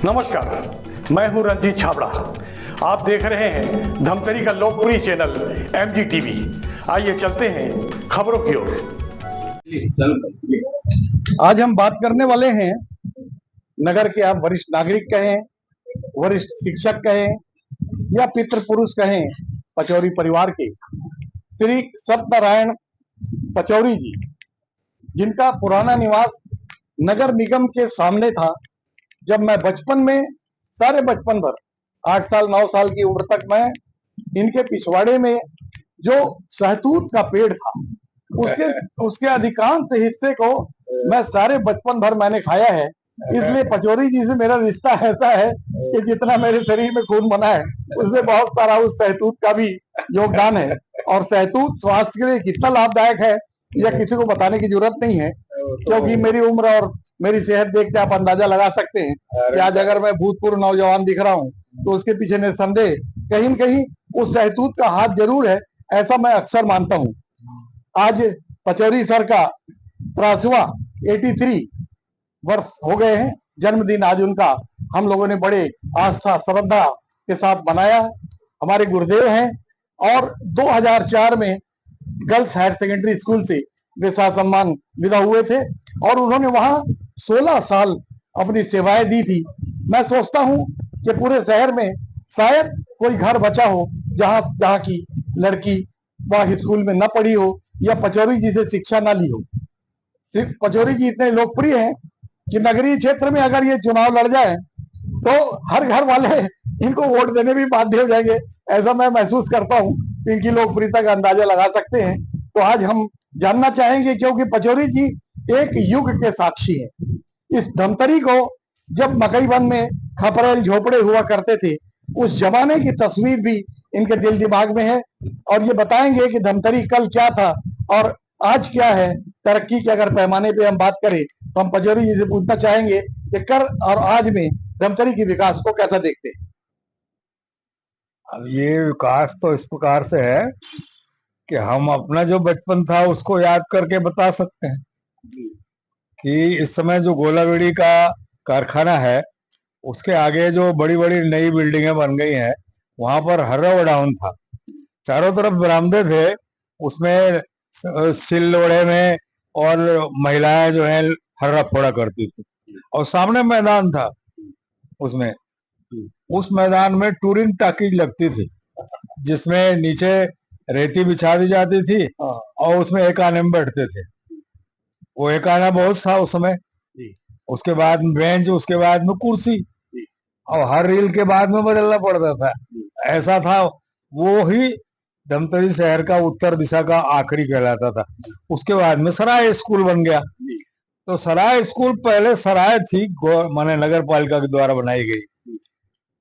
नमस्कार, मैं हूं रंजीत छाबड़ा। आप देख रहे हैं धमतरी का लोकप्रिय चैनल MGTV। आइए चलते हैं खबरों की ओर। आज हम बात करने वाले हैं नगर के, आप वरिष्ठ नागरिक कहें, वरिष्ठ शिक्षक कहें या पितृ पुरुष कहें, पचौरी परिवार के श्री सत्यनारायण पचौरी जी, जिनका पुराना निवास नगर निगम के सामने था। जब मैं बचपन में, सारे बचपन भर 8 साल 9 साल की उम्र तक मैं इनके पिछवाड़े में जो सहतूत का पेड़ था, उसके अधिकांश हिस्से को मैं सारे बचपन भर मैंने खाया है। इसलिए पचौरी जी से मेरा रिश्ता ऐसा है कि जितना मेरे शरीर में खून बना है, उसमें बहुत सारा उस सहतूत का भी योगदान है। और सहतूत स्वास्थ्य के लिए कितना लाभदायक है यह किसी को बताने की जरूरत नहीं है, क्योंकि मेरी उम्र और मेरी सेहत देख के आप अंदाजा लगा सकते हैं कि आज अगर मैं भूतपूर्व नौजवान दिख रहा हूं तो उसके पीछे निसंदेह कहीं न कहीं उस सहतूत का हाथ जरूर है, ऐसा मैं अक्सर मानता हूं। आज पचौरी सर का 83 वर्ष हो गए हैं जन्मदिन। आज उनका हम लोगों ने बड़े आस्था श्रद्धा के साथ मनाया। हमारे गुरुदेव हैं और 2004 में गर्ल्स हायर सेकेंडरी स्कूल से वे सम्मान विदा हुए थे और उन्होंने वहां 16 साल अपनी सेवाएं दी थी। मैं सोचता हूं कि पूरे शहर में शायद कोई घर बचा हो जहां की लड़की वह स्कूल में न पढ़ी हो या पचौरी जी से शिक्षा न ली हो। सिर्फ पचौरी जी इतने लोकप्रिय हैं कि नगरीय क्षेत्र में अगर ये चुनाव लड़ जाए तो हर घर वाले इनको वोट देने भी बाध्य हो जाएंगे। ऐसा मैं महसूस करता हूं। इनकी लोकप्रियता का अंदाजा लगा सकते हैं। तो आज हम जानना चाहेंगे, क्योंकि पचौरी जी एक युग के साक्षी हैं। इस धमतरी को जब मकई वन में खपरेल झोपड़े हुआ करते थे, उस जमाने की तस्वीर भी इनके दिल दिमाग में है और ये बताएंगे कि धमतरी कल क्या था और आज क्या है। तरक्की के अगर पैमाने पे हम बात करें तो हम पचौरी जी से पूछना चाहेंगे कि कर और आज में धमतरी के विकास को कैसा देखते हैं। अब ये विकास तो इस प्रकार से है कि हम अपना जो बचपन था उसको याद करके बता सकते हैं कि इस समय जो गोलाबेड़ी का कारखाना है उसके आगे जो बड़ी बड़ी नई बिल्डिंगें बन गई हैं, वहां पर हर्रा गोडाउन था। चारों तरफ बरामदे थे, उसमें सिल लोढ़े में और महिलाएं जो है हर्रा फोड़ा करती थी और सामने मैदान था। उसमें उस मैदान में टूरिंग टाकीज लगती थी जिसमें नीचे रेती बिछा दी जाती थी और उसमें एक आने में बैठते थे। वो एक आना बहुत था उस समय। उसके बाद में बेंच, उसके बाद में कुर्सी और हर रील के बाद में बदलना पड़ता था। ऐसा था। वो ही धमतरी शहर का उत्तर दिशा का आखिरी कहलाता था। उसके बाद में सराय स्कूल बन गया। तो सराय स्कूल पहले सराय थी, माने नगर पालिका के द्वारा बनाई गई।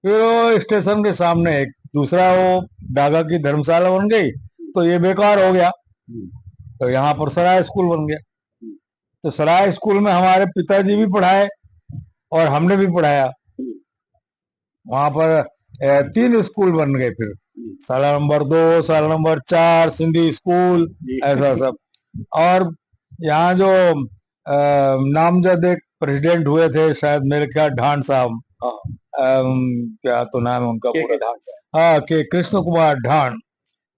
फिर वो स्टेशन के सामने एक दूसरा वो डागा की धर्मशाला बन गई, तो ये बेकार हो गया। तो यहाँ पर सराय स्कूल बन गया। तो सराय स्कूल में हमारे पिताजी भी पढ़ाए और हमने भी पढ़ाया। वहां पर 3 स्कूल बन गए। फिर साला नंबर 2, साला नंबर 4 सिंधी स्कूल, ऐसा सब। और यहाँ जो नामजद एक प्रेसिडेंट हुए थे, शायद मेरे ख्याल ढांड साहब, क्या तो नाम है उनका पूरा, हाँ, के कृष्ण कुमार ढांड।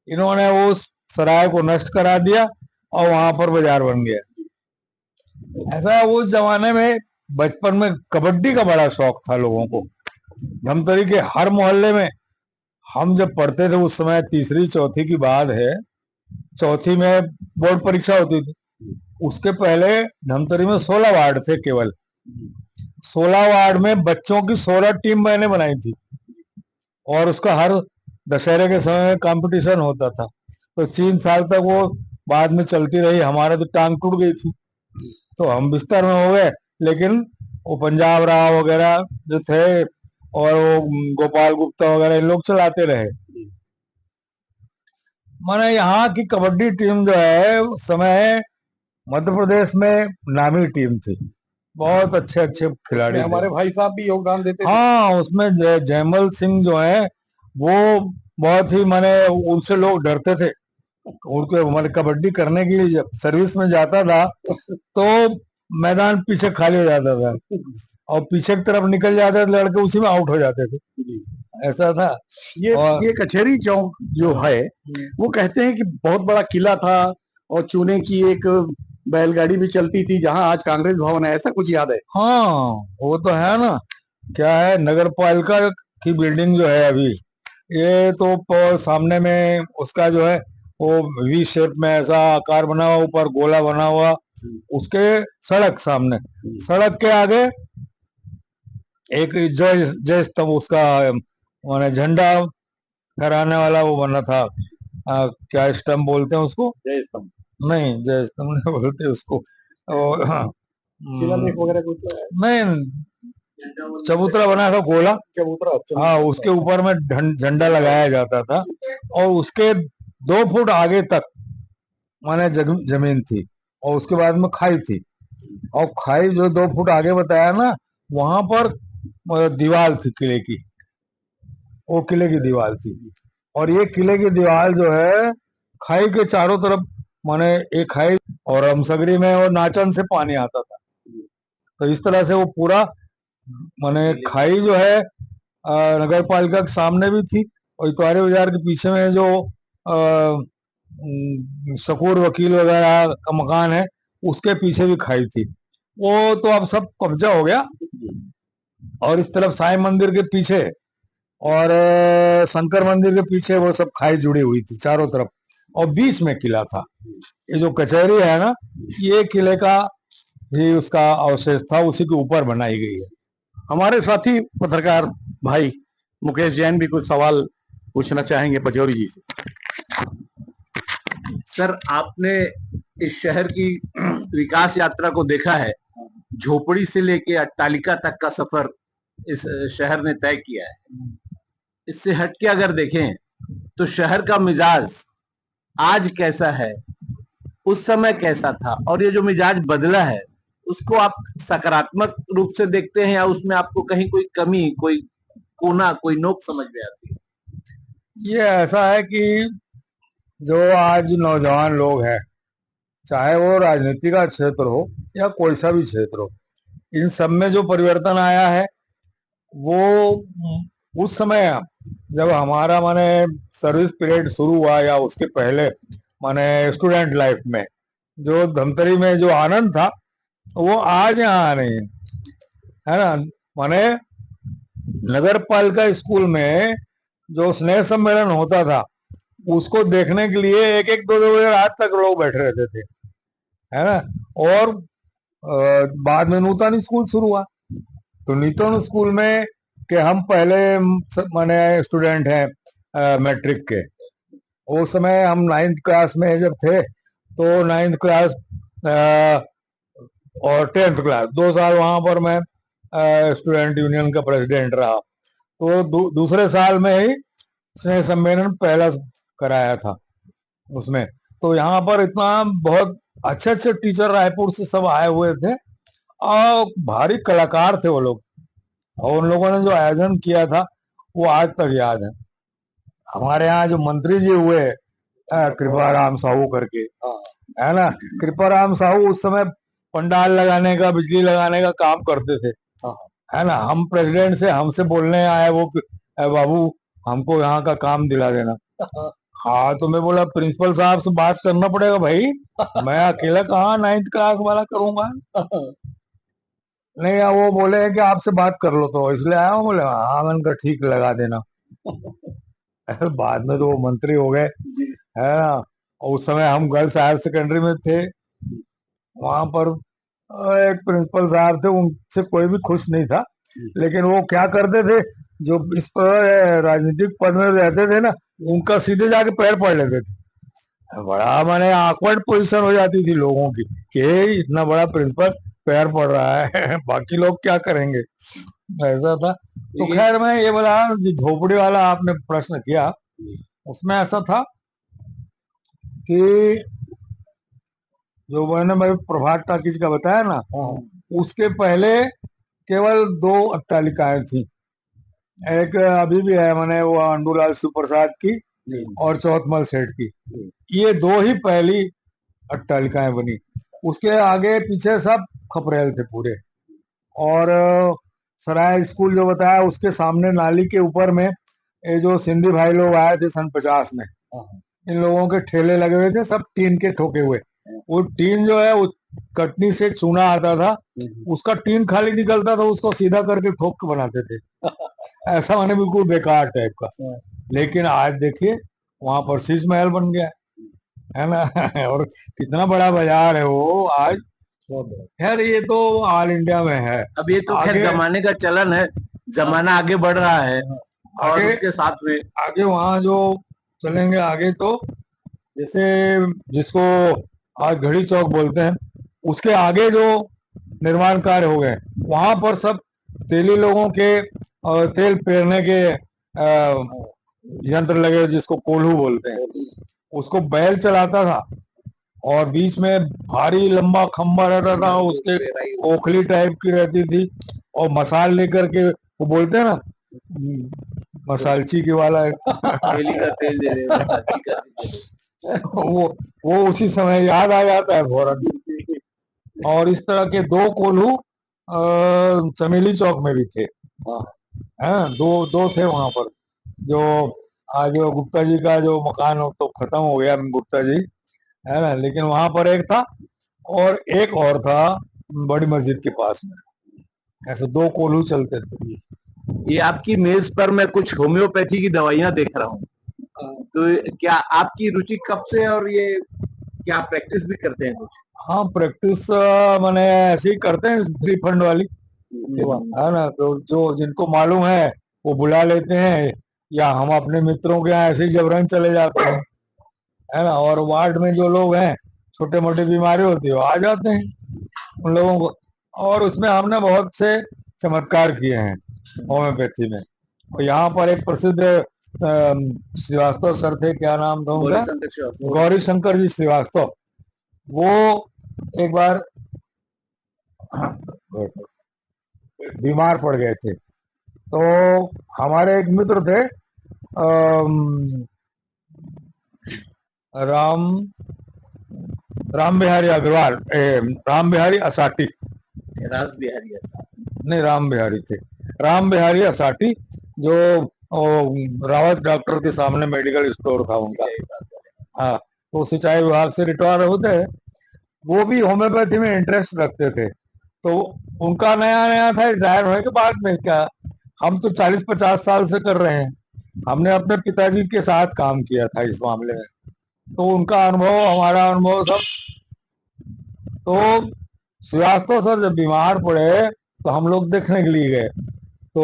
इन्होंने उस सराय को नष्ट करा दिया और वहां पर बाजार बन गया। ऐसा उस जमाने में बचपन में कबड्डी का बड़ा शौक था लोगों को। धमतरी के हर मोहल्ले में, हम जब पढ़ते थे उस समय, तीसरी चौथी की बात है, चौथी में बोर्ड परीक्षा होती थी। उसके पहले धमतरी में 16 वार्ड थे केवल। 16 वार्ड में बच्चों की 16 टीम मैंने बनाई थी और उसका हर दशहरे के समय में कंपटीशन होता था। तो 3 साल तक वो बाद में चलती रही। हमारे तो टांग टूट गई थी, तो हम बिस्तर में हो गए। लेकिन वो पंजाब राव वगैरह जो थे और वो गोपाल गुप्ता वगैरह, इन लोग चलाते रहे। माने यहाँ की कबड्डी टीम जो है उस समय मध्य प्रदेश में नामी टीम थी। बहुत अच्छे अच्छे खिलाड़ी, हमारे भाई साहब भी योगदान देते थे। हाँ, उसमें जयमल सिंह जो है वो बहुत ही, माने उनसे लोग डरते थे। उनके, हमारे कबड्डी करने के लिए जब सर्विस में जाता था तो मैदान पीछे खाली हो जाता था और पीछे की तरफ निकल जाते थे लड़के, उसी में आउट हो जाते थे, ऐसा था। ये और ये कचहरी चौक जो है वो कहते हैं कि बहुत बड़ा किला था और चूने की एक बैलगाड़ी भी चलती थी जहां आज कांग्रेस भवन है, ऐसा कुछ याद है? हाँ, वो तो है ना। क्या है, नगर पालिका की बिल्डिंग जो है अभी, ये तो सामने में उसका जो है वो वी शेप में ऐसा आकार बना हुआ, ऊपर गोला बना हुआ, उसके सड़क सामने, सड़क के आगे एक जय जय स्तंभ उसका, माने झंडा फहराने वाला वो बना था। क्या स्तंभ बोलते हैं उसको? जय स्तंभ, नहीं, जय स्तंभ नहीं बोलते उसको। हाँ, शिलालेख वगैरह कुछ है? नहीं, चबूतरा बना था गोला। चबूतरा, हाँ, उसके ऊपर में झंडा लगाया जाता था और उसके 2 फुट आगे तक माने जमीन थी और उसके बाद में खाई थी, और खाई जो 2 फुट आगे बताया ना, वहां पर दीवार थी किले की, वो किले की दीवार थी। और ये किले की दीवार जो है खाई के चारों तरफ, माने एक खाई और हमसगरी में और नाचन से पानी आता था, तो इस तरह से वो पूरा माने खाई जो है नगर पालिका के सामने भी थी और इतवारी बाजार के पीछे में जो शकूर वकील वगैरह का मकान है उसके पीछे भी खाई थी। वो तो अब सब कब्जा हो गया। और इस तरफ साईं मंदिर के पीछे और शंकर मंदिर के पीछे वो सब खाई जुड़ी हुई थी चारों तरफ, और बीच में किला था। ये जो कचहरी है ना, ये किले का ही उसका अवशेष था, उसी के ऊपर बनाई गई है। हमारे साथी पत्रकार भाई मुकेश जैन भी कुछ सवाल पूछना चाहेंगे पचौरी जी से। सर, आपने इस शहर की विकास यात्रा को देखा है, झोपड़ी से लेके अट्टालिका तक का सफर इस शहर ने तय किया है। इससे हटके अगर देखें तो शहर का मिजाज आज कैसा है, उस समय कैसा था, और ये जो मिजाज बदला है उसको आप सकारात्मक रूप से देखते हैं या उसमें आपको कहीं कोई कमी, कोई कोना, कोई नोक समझ में आती है? ये ऐसा है कि जो आज नौजवान लोग हैं, चाहे वो राजनीति का क्षेत्र हो या कोई सा भी क्षेत्र हो, इन सब में जो परिवर्तन आया है वो उस समय जब हमारा माने सर्विस पीरियड शुरू हुआ या उसके पहले माने स्टूडेंट लाइफ में जो धमतरी में जो आनंद था वो आज यहाँ आ रही है ना। माने नगर पालिका स्कूल में जो स्नेह सम्मेलन होता था उसको देखने के लिए एक एक दो दो बजे रात तक लोग बैठे रहते थे, है ना। और बाद में नूतन स्कूल शुरू हुआ, तो नूतन स्कूल में कि हम पहले माने स्टूडेंट हैं मैट्रिक के, उस समय हम 9th क्लास में जब थे तो 9th क्लास और 10th क्लास 2 साल वहां पर मैं स्टूडेंट यूनियन का प्रेसिडेंट रहा। तो दूसरे साल में ही स्नेह सम्मेलन पहला कराया था उसमें। तो यहाँ पर इतना बहुत अच्छे अच्छे टीचर रायपुर से सब आए हुए थे और भारी कलाकार थे वो लोग, और उन लोगों ने जो आयोजन किया था वो आज तक याद है। हमारे यहाँ जो मंत्री जी हुए कृपाराम साहू करके, है ना, कृपाराम साहू उस समय पंडाल लगाने का, बिजली लगाने का काम करते थे, है ना। हम प्रेसिडेंट से हमसे बोलने आए वो कि बाबू हमको यहाँ का काम दिला देना। हाँ, तो मैं बोला प्रिंसिपल साहब से बात करना पड़ेगा भाई, मैं अकेला कहाँ 9th क्लास वाला करूंगा। नहीं, वो बोले कि आपसे बात कर लो, तो इसलिए आया हूँ। बोले हाँ, मैंने कहा ठीक, लगा देना। बाद में तो वो मंत्री हो गए, है ना। और उस समय हम गर्ल्स हायर सेकेंडरी में थे, वहां पर एक प्रिंसिपल साहब थे, उनसे कोई भी खुश नहीं था, लेकिन वो क्या करते थे, जो इस पर राजनीतिक पद में रहते थे ना, उनका सीधे जाके पैर पड़ लेते थे। बड़ा माने ऑकवर्ड पोजीशन हो जाती थी लोगों की कि इतना बड़ा प्रिंसिपल पैर पड़ रहा है बाकी लोग क्या करेंगे, ऐसा था। तो खैर, मैं ये बोला जो झोपड़ी वाला आपने प्रश्न किया, उसमें ऐसा था कि जो मैंने मैं प्रभात टाकीज का बताया ना, उसके पहले केवल 2 अट्टालिकाएं थी। एक अभी भी है, मैंने वो अंडूलाल सुप्रसाद की और चौथमल सेठ की, ये 2 ही पहली अट्टालिकाएं बनी। उसके आगे पीछे सब खपरेल थे पूरे। और सराय स्कूल जो बताया उसके सामने नाली के ऊपर में ये जो सिंधी भाई लोग आए थे सन 50 में, इन लोगों के ठेले लगे हुए थे, सब टीन के ठोके हुए। वो टीन जो है वो कटनी से चूना आता था, उसका टीन खाली निकलता था, उसको सीधा करके ठोक के बनाते थे। ऐसा माने बिल्कुल बेकार टाइप का। लेकिन आज देखिए वहां पर शीश महल बन गया है ना। और कितना बड़ा बाजार है वो आज। खैर ये तो ऑल इंडिया में है। अब ये तो खैर आगे जमाने का चलन है, जमाना आगे बढ़ रहा है और आगे उसके साथ में आगे वहाँ जो चलेंगे आगे तो जैसे जिसको आज घड़ी चौक बोलते हैं, उसके आगे जो निर्माण कार्य हो गए वहां पर सब तेली लोगों के तेल पेरने के यंत्र लगे जिसको कोल्हू बोलते हैं। उसको बैल चलाता था और बीच में भारी लंबा खंबा रहता था, उसके ओखली टाइप की रहती थी और मसाल लेकर के वो बोलते हैं ना मसालची के वाला तेली का तेल दे रहे हैं, साथी का तेल दे वो उसी समय याद आ जाता है फौरन। और इस तरह के दो कोल्हू चमेली चौक में भी थे। हाँ, दो दो थे वहां पर। जो आज वो गुप्ता जी का जो मकान हो तो खत्म हो गया गुप्ता जी, है ना, लेकिन वहां पर एक था और एक और था बड़ी मस्जिद के पास में। ऐसे दो कोल्हू चलते थे। ये आपकी मेज पर मैं कुछ होम्योपैथी की दवाइयां देख रहा हूँ, तो क्या आपकी रुचि कब से, और ये क्या प्रैक्टिस भी करते हैं कुछ? हाँ प्रैक्टिस मैंने ऐसे ही करते हैं फ्री फंड वाली, है ना। तो जो जिनको मालूम है वो बुला लेते हैं, या हम अपने मित्रों के यहाँ ऐसे ही जबरन चले जाते हैं, है ना। और वार्ड में जो लोग हैं छोटे मोटे बीमारी होती है वो आ जाते हैं उन लोगों को। और उसमें हमने बहुत से चमत्कार किए हैं होम्योपैथी में। और यहाँ पर एक प्रसिद्ध श्रीवास्तव सर थे, क्या नाम था उनका, गौरी शंकर जी श्रीवास्तव। वो एक बार बीमार पड़ गए थे, तो हमारे एक मित्र थे राम राम बिहारी अग्रवाल, राम बिहारी असाटी, राज बिहारी ऐसा नहीं राम बिहारी थे, राम बिहारी असाटी, जो रावत डॉक्टर के सामने मेडिकल स्टोर था उनका। हाँ, तो सिंचाई विभाग से रिटायर होते हैं, वो भी होम्योपैथी में इंटरेस्ट रखते थे। तो उनका नया नया था, रिटायर होने के बाद में क्या, हम तो 40-50 साल से कर रहे हैं। हमने अपने पिताजी के साथ काम किया था इस मामले में, तो उनका अनुभव हमारा अनुभव सब। तो श्रीवास्तव सर जब बीमार पड़े तो हम लोग देखने के लिए गए। तो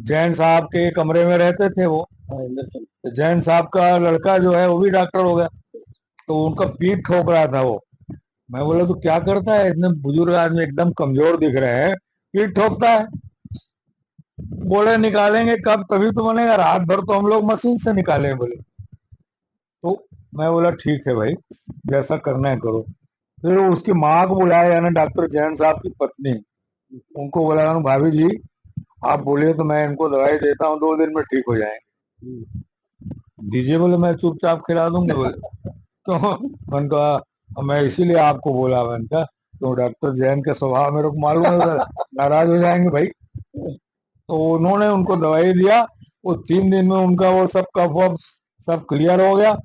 जैन साहब के कमरे में रहते थे वो, तो जैन साहब का लड़का जो है वो भी डॉक्टर हो गया। तो उनका पीठ ठोक रहा था वो। मैं बोला तो क्या करता है, इतने बुजुर्ग आदमी एकदम कमजोर दिख रहे हैं, पीठ ठोकता है। बोले निकालेंगे कब, तभी तो बनेगा, रात भर तो हम लोग मशीन से निकाले बोले। तो मैं बोला ठीक है भाई, जैसा करना है करो। फिर उसकी माँ को बुलाया, यानी डॉक्टर जैन साहब की पत्नी, उनको बोला भाभी जी आप बोलिए तो मैं इनको दवाई देता हूँ, 2 दिन में ठीक हो जाएंगे। दीजिए बोले, मैं चुपचाप खिला दूंगा बोले। तो मैंने कहा मैं इसीलिए आपको बोला, मैंने कहा तो डॉक्टर जैन के स्वभाव मेरे को मालूम है, नाराज हो जाएंगे भाई। तो उन्होंने उनको दवाई दिया, वो 3 दिन में उनका वो सब कफ वफ सब क्लियर हो गया।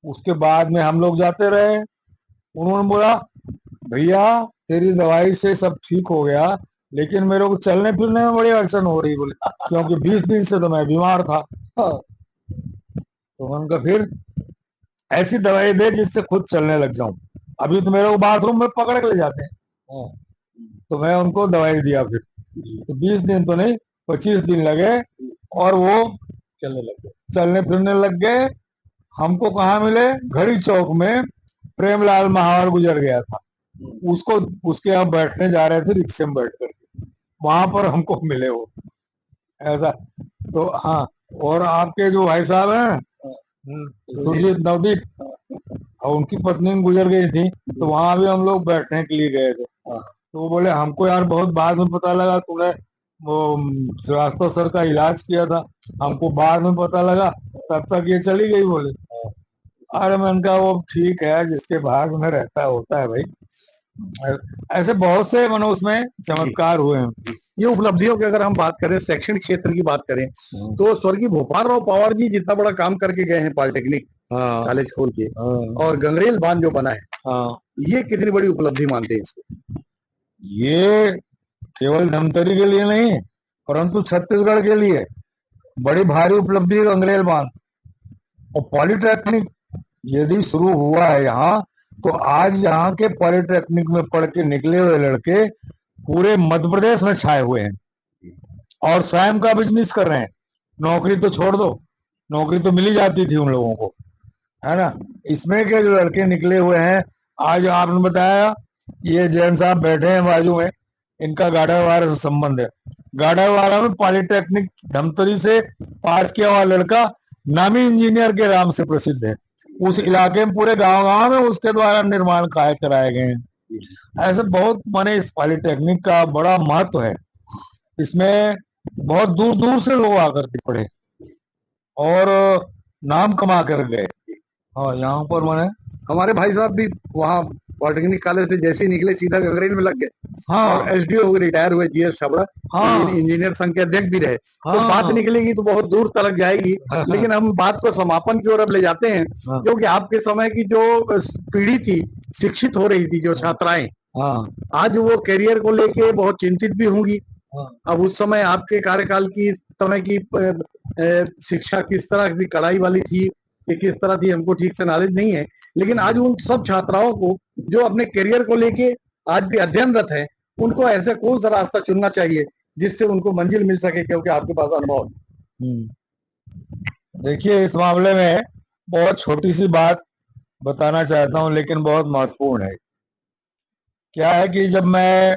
उसके बाद में हम लोग जाते रहे। उन्होंने बोला भैया तेरी दवाई से सब ठीक हो गया, लेकिन मेरे को चलने फिरने में बड़ी अड़चन हो रही बोले, क्योंकि 20 दिन से तो मैं बीमार था। तो उनका फिर ऐसी दवाई दे जिससे खुद चलने लग जाऊं। अभी तो मेरे को बाथरूम में पकड़ के ले जाते हैं। तो मैं उनको दवाई दिया फिर, तो 20 दिन तो नहीं 25 दिन लगे और वो चलने फिरने लग गए। हमको कहाँ मिले, घड़ी चौक में प्रेमलाल महावर गुजर गया था, उसको उसके यहाँ बैठने जा रहे थे रिक्शे में बैठ करके, वहां पर हमको मिले वो। ऐसा तो हाँ। और आपके जो भाई साहब हैं सुरजीत नवदीप, और उनकी पत्नी गुजर गई थी, तो वहां भी हम लोग बैठने के लिए गए थे। तो वो बोले हमको यार बहुत बाद में पता लगा तूने वो श्रीवास्तव सर का इलाज किया था, हमको बाद में पता लगा, तब तक ये चली गई बोले। अरे मैंने कहा वो ठीक है, जिसके भाग में रहता है होता है भाई। ऐसे बहुत से मानो उसमें चमत्कार हुए हैं। ये उपलब्धियों की अगर हम बात करें, शैक्षणिक क्षेत्र की बात करें, तो स्वर्गीय भोपाल राव पवार जी जितना बड़ा काम करके गए हैं पॉलिटेक्निक हाँ कॉलेज खोल के, हाँ और गंगरेल बांध जो बना है, हाँ। ये कितनी बड़ी उपलब्धि मानते हैं इसको? ये केवल धमतरी के लिए नहीं, परंतु छत्तीसगढ़ के लिए बड़ी भारी उपलब्धि है गंगरेल बांध। और पॉलिटेक्निक यदि शुरू हुआ है यहाँ, तो आज यहाँ के पॉलिटेक्निक में पढ़ के निकले हुए लड़के पूरे मध्य प्रदेश में छाए हुए हैं और स्वयं का बिजनेस कर रहे हैं। नौकरी तो छोड़ दो, नौकरी तो मिल ही जाती थी उन लोगों को, है ना। इसमें के जो लड़के निकले हुए हैं, आज आपने बताया ये जैन साहब बैठे हैं बाजू में, इनका गाड़ावाड़ा से संबंध है। गाड़ावाड़ा में पॉलिटेक्निक धमतरी से पास किया हुआ लड़का नामी इंजीनियर के नाम से प्रसिद्ध है। उस इलाके में पूरे गांव-गांव में उसके द्वारा निर्माण कार्य कराए गए हैं। ऐसे बहुत माने इस पॉलिटेक्निक का बड़ा महत्व है। इसमें बहुत दूर दूर से लोग आकर के पढ़े और नाम कमा कर गए। हाँ, यहाँ पर माने हमारे भाई साहब भी वहाँ पॉलिटेक्निक कॉलेज से जैसे ही निकले सीधा गंगरेल में लग गए, और हाँ एसडीओ हो गए, रिटायर हुए, जीएस छाबड़ा हाँ इंजीनियर संघ के अध्यक्ष भी रहे। तो हाँ बात निकलेगी तो बहुत दूर तक जाएगी, लेकिन हम बात को समापन की ओर अब ले जाते हैं, हाँ क्योंकि आपके समय की जो पीढ़ी थी, शिक्षित हो रही थी, जो छात्राएं, हाँ आज वो करियर को लेके बहुत चिंतित भी होंगी। हाँ। अब उस समय आपके कार्यकाल की समय की शिक्षा किस तरह की कड़ाई वाली थी, ये किस तरह थी, हमको ठीक से नॉलेज नहीं है, लेकिन आज उन सब छात्राओं को जो अपने करियर को लेके आज भी अध्ययनरत है, उनको ऐसे कौन सा रास्ता चुनना चाहिए जिससे उनको मंजिल मिल सके, क्योंकि आपके पास अनुभव है। देखिए, इस मामले में बहुत छोटी सी बात बताना चाहता हूँ, लेकिन बहुत महत्वपूर्ण है। क्या है कि जब मैं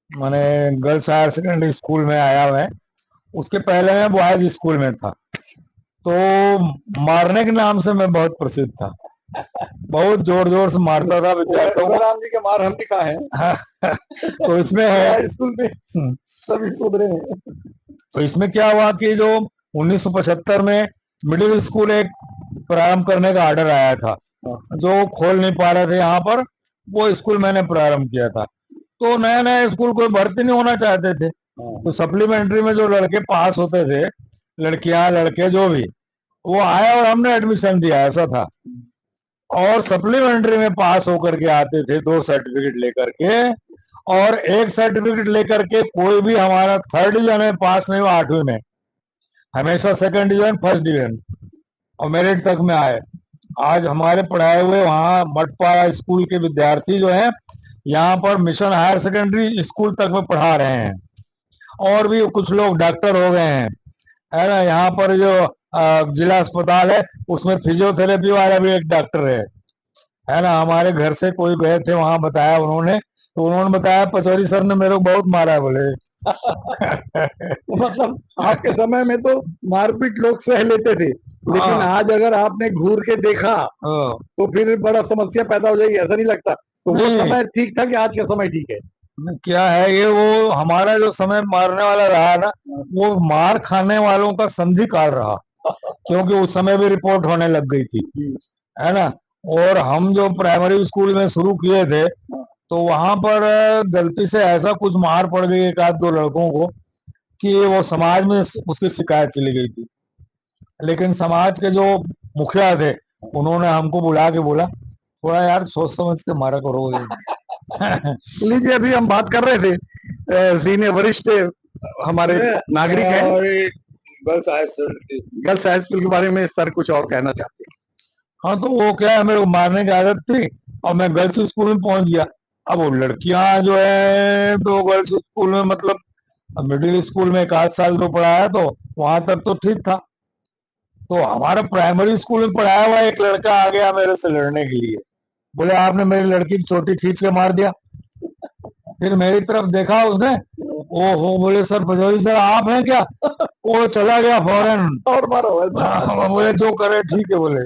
माने गर्ल्स हायर सेकेंडरी स्कूल में आया मैं, उसके पहले मैं बॉयज स्कूल में था, तो मारने के नाम से मैं बहुत प्रसिद्ध था। बहुत जोर जोर से मारता था विद्यार्थियों को। राम जी के मार हम भी खा है। तो इसमें है स्कूल में सभी सुधरे हैं। तो इसमें क्या हुआ कि जो 1975 में मिडिल स्कूल एक प्रारंभ करने का ऑर्डर आया था, जो खोल नहीं पा रहे थे यहाँ पर, वो स्कूल मैंने प्रारंभ किया था। तो नया नया स्कूल कोई भर्ती नहीं होना चाहते थे, तो सप्लीमेंट्री में जो लड़के पास होते थे, लड़कियां लड़के जो भी, वो आए और हमने एडमिशन दिया, ऐसा था। और सप्लीमेंट्री में पास होकर के आते थे 2 सर्टिफिकेट लेकर के, और 1 सर्टिफिकेट लेकर के कोई भी हमारा 3rd डिवीजन में पास नहीं हुआ 8वीं में, हमेशा 2nd डिवीजन 1st डिवीजन और मेरिट तक में आए। आज हमारे पढ़ाए हुए वहाँ मठपाड़ा स्कूल के विद्यार्थी जो हैं, यहाँ पर मिशन हायर सेकेंडरी स्कूल तक में पढ़ा रहे हैं, और भी कुछ लोग डॉक्टर हो गए हैं, है ना। यहाँ पर जो जिला अस्पताल है, उसमें फिजियोथेरेपी वाला भी एक डॉक्टर है ना। हमारे घर से कोई गए थे वहां, बताया उन्होंने, तो उन्होंने बताया पचौरी सर ने मेरे को बहुत मारा है, बोले। मतलब आपके समय में तो मारपीट लोग सह लेते थे, लेकिन आज अगर आपने घूर के देखा तो फिर बड़ा समस्या पैदा हो जाएगी, ऐसा नहीं लगता? तो वो समय ठीक था कि आज का समय ठीक है? क्या है, ये वो हमारा जो समय मारने वाला रहा ना, वो मार खाने वालों का संधि काल रहा, क्योंकि उस समय भी रिपोर्ट होने लग गई थी, है ना। और हम जो प्राइमरी स्कूल में शुरू किए थे, तो वहां पर गलती से ऐसा कुछ मार पड़ गई 1-2 लड़कों को कि वो समाज में उसकी शिकायत चली गई थी। लेकिन समाज के जो मुखिया थे, उन्होंने हमको बुला के बोला, थोड़ा यार सोच समझ के मारा करो। लीजिए, अभी हम बात कर रहे थे, सीनियर वरिष्ठ हमारे नागरिक हैं, गर्ल्स हाई स्कूल के बारे में सर कुछ और कहना चाहते हैं। हाँ, तो वो क्या है, मेरे को मारने की आदत थी और मैं गर्ल्स स्कूल में पहुंच गया। अब वो लड़कियां जो है, तो गर्ल्स स्कूल में मतलब मिडिल स्कूल में 1 साल तो पढ़ा है, तो वहां तक तो ठीक था। तो हमारा प्राइमरी स्कूल में पढ़ाया हुआ एक लड़का आ गया मेरे से लड़ने के लिए, बोले आपने मेरी लड़की की चोटी खींच के मार दिया। फिर मेरी तरफ देखा उसने, ओहो, बोले सर पचौरी सर आप हैं क्या? वो चला गया फौरन और मारो। बोले जो करे ठीक है, बोले।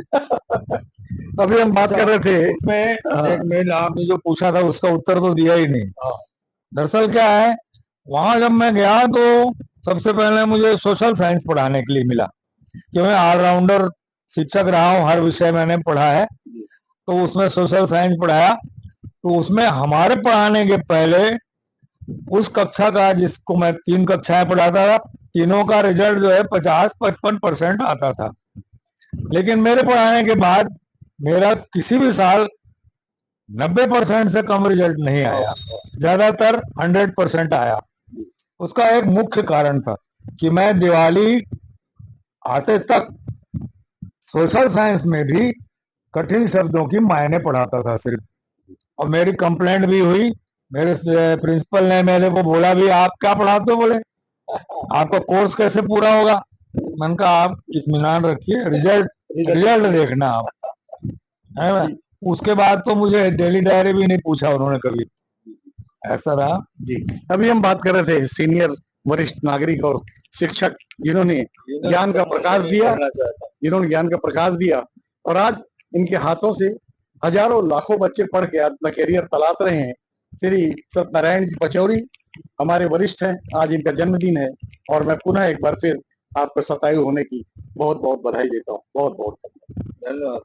अभी हम बात कर रहे थे उसमें एक मेल आपने जो पूछा था उसका उत्तर तो दिया ही नहीं। दरअसल क्या है, वहां जब मैं गया तो सबसे पहले मुझे सोशल साइंस पढ़ाने के लिए मिला, क्योंकि मैं ऑलराउंडर शिक्षक रहा हूँ, हर विषय मैंने पढ़ा है। तो उसमें सोशल साइंस पढ़ाया, तो उसमें हमारे पढ़ाने के पहले उस कक्षा का, जिसको मैं 3 कक्षाएं पढ़ाता था, तीनों का रिजल्ट जो है 50-55% आता था। लेकिन मेरे पढ़ाने के बाद मेरा किसी भी साल 90% से कम रिजल्ट नहीं आया, ज्यादातर 100% आया। उसका एक मुख्य कारण था कि मैं दिवाली आते तक सोशल साइंस में भी कठिन शब्दों की मायने पढ़ाता था सिर्फ। और मेरी कंप्लेंट भी हुई, मेरे प्रिंसिपल ने मेरे को बोला भी, आप क्या पढ़ाते हो, बोले आपका कोर्स कैसे पूरा होगा। मैंने कहा आप इत्मीनान रखिए, रिजल्ट रिजल्ट देखना आप, है ना। उसके बाद तो मुझे डेली डायरी भी नहीं पूछा उन्होंने कभी, ऐसा रहा। जी, अभी हम बात कर रहे थे सीनियर वरिष्ठ नागरिक और शिक्षक जिन्होंने ज्ञान का प्रकाश दिया, और आज इनके हाथों से हजारों लाखों बच्चे पढ़ के अपना करियर तलाश रहे हैं। श्री सत्यनारायण जी पचौरी हमारे वरिष्ठ हैं, आज इनका जन्मदिन है, और मैं पुनः एक बार फिर आपको शतायु होने की बहुत बहुत बधाई देता हूँ। बहुत बहुत धन्यवाद।